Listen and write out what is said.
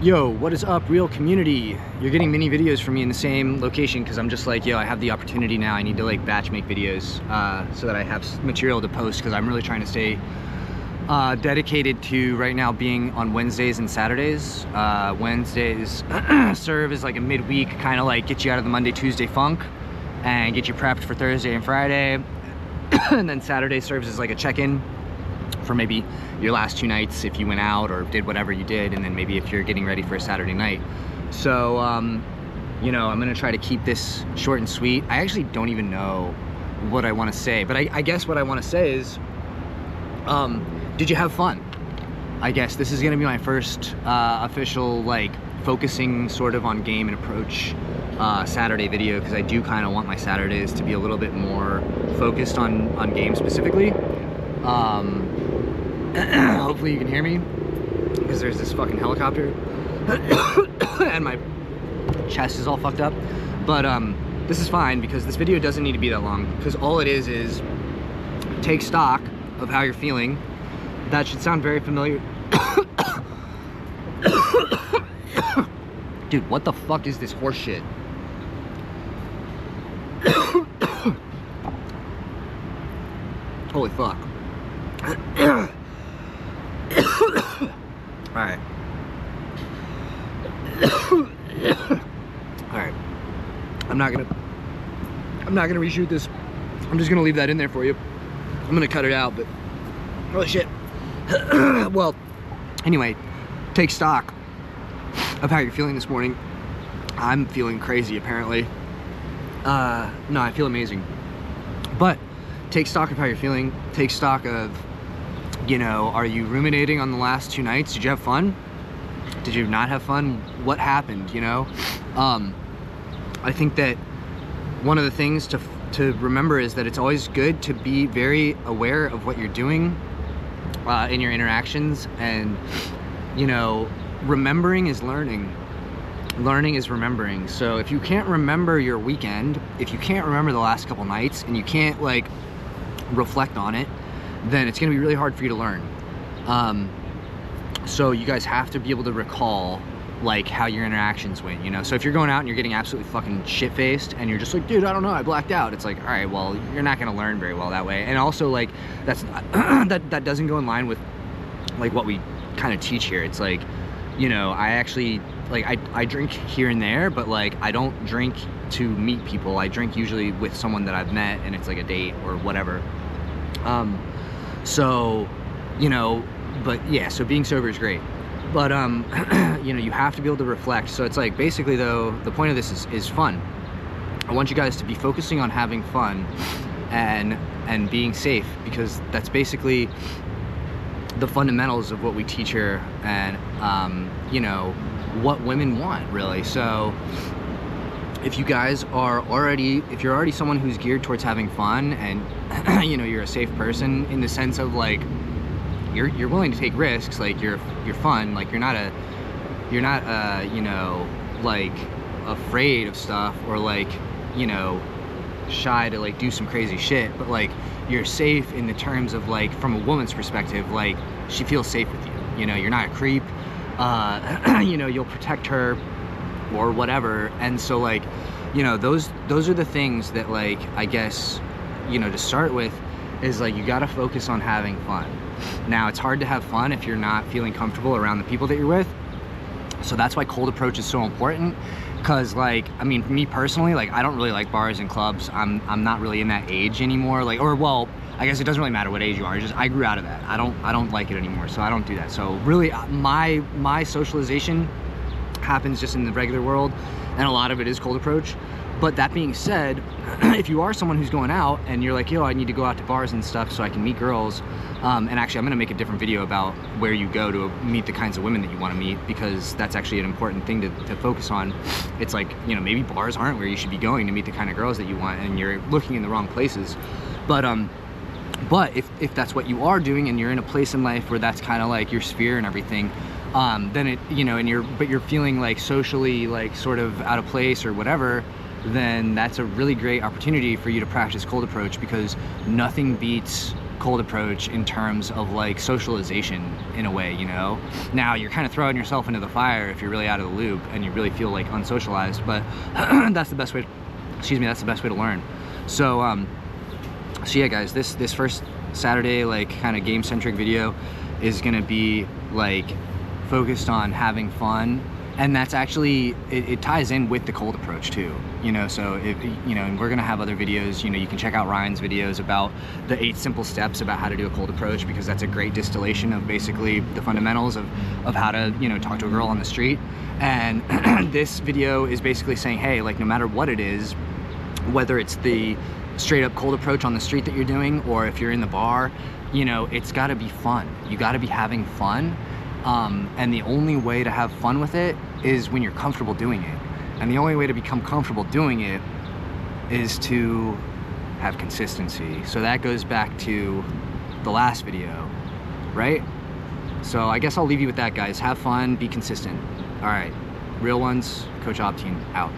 Yo, what is up, real community? You're getting mini videos from me in the same location because I'm just like, yo, I have the opportunity now. I need to like batch make videos so that I have material to post, because I'm really trying to stay dedicated to right now being on Wednesdays and Saturdays. Wednesdays serve as like a midweek, kind of like get you out of the Monday, Tuesday funk and get you prepped for Thursday and Friday. And then Saturday serves as like a check-in for maybe your last 2 nights if you went out or did whatever you did, and then maybe if you're getting ready for a Saturday night. So you know, I'm gonna try to keep this short and sweet. I actually don't even know what I want to say, but I guess what I want to say is, did you have fun? I guess this is gonna be my first official like focusing sort of on game and approach Saturday video, because I do kind of want my Saturdays to be a little bit more focused on game specifically. Hopefully you can hear me, because there's this fucking helicopter and my chest is all fucked up. But this is fine, because this video doesn't need to be that long, because all it is take stock of how you're feeling. That should sound very familiar. Dude, what the fuck is this horse shit? Holy fuck. Alright. Alright. I'm not gonna reshoot this. I'm just gonna leave that in there for you. I'm gonna cut it out, but holy shit. Well, anyway, take stock of how you're feeling this morning. I'm feeling crazy, apparently. No, I feel amazing. But take stock of how you're feeling. Take stock of, you know, are you ruminating on the last 2 nights? Did you have fun? Did you not have fun? What happened, you know? I think that one of the things to remember is that it's always good to be very aware of what you're doing in your interactions. And, you know, remembering is learning. Learning is remembering. So if you can't remember your weekend, if you can't remember the last couple nights, and you can't like reflect on it, then it's gonna be really hard for you to learn. So you guys have to be able to recall like how your interactions went, you know? So if you're going out and you're getting absolutely fucking shit-faced and you're just like, dude, I don't know, I blacked out. It's like, all right, well, you're not gonna learn very well that way. And also like, that's that doesn't go in line with like what we kind of teach here. It's like, you know, I actually, like, I drink here and there, but like, I don't drink to meet people. I drink usually with someone that I've met, and it's like a date or whatever. So, you know, but yeah, so being sober is great. But, you know, you have to be able to reflect. So it's like, basically though, the point of this is fun. I want you guys to be focusing on having fun and being safe, because that's basically the fundamentals of what we teach here, and you know, what women want, really. So if you guys are already, if you're already someone who's geared towards having fun, and you know, you're a safe person in the sense of like you're willing to take risks, like you're fun, like you're not you know, like afraid of stuff, or like, you know, shy to like do some crazy shit, but like you're safe in the terms of like, from a woman's perspective, like she feels safe with you, you know, you're not a creep, you know, you'll protect her or whatever. And so like, you know, those are the things that, like, I guess, you know, to start with is like, you got to focus on having fun. Now it's hard to have fun if you're not feeling comfortable around the people that you're with. So that's why cold approach is so important. Because like, I mean, for me personally, like, I don't really like bars and clubs. I'm not really in that age anymore. Like, or well, I guess it doesn't really matter what age you are. It's just, I grew out of that. I don't like it anymore, so I don't do that. So really, my socialization happens just in the regular world, and a lot of it is cold approach. But that being said, if you are someone who's going out and you're like, yo, I need to go out to bars and stuff so I can meet girls, and actually I'm gonna make a different video about where you go to meet the kinds of women that you want to meet, because that's actually an important thing to focus on. It's like, you know, maybe bars aren't where you should be going to meet the kind of girls that you want, and you're looking in the wrong places. But if that's what you are doing, and you're in a place in life where that's kind of like your sphere and everything, then it, you know, and you're feeling like socially like sort of out of place or whatever, then that's a really great opportunity for you to practice cold approach, because nothing beats cold approach in terms of like socialization in a way, you know. Now you're kind of throwing yourself into the fire if you're really out of the loop and you really feel like unsocialized, but that's the best way, that's the best way to learn. So so yeah guys, this first Saturday like kind of game centric video is gonna be like focused on having fun, and that's actually it ties in with the cold approach too, you know. So you know, and we're gonna have other videos, you know, you can check out Ryan's videos about the 8 simple steps about how to do a cold approach, because that's a great distillation of basically the fundamentals of how to, you know, talk to a girl on the street. And this video is basically saying, hey, like no matter what it is, whether it's the straight up cold approach on the street that you're doing, or if you're in the bar, you know, it's got to be fun. You got to be having fun, and the only way to have fun with it is when you're comfortable doing it, and the only way to become comfortable doing it is to have consistency. So that goes back to the last video, right? So I guess I'll leave you with that, guys. Have fun, be consistent. All right, real ones, Coach Optine out.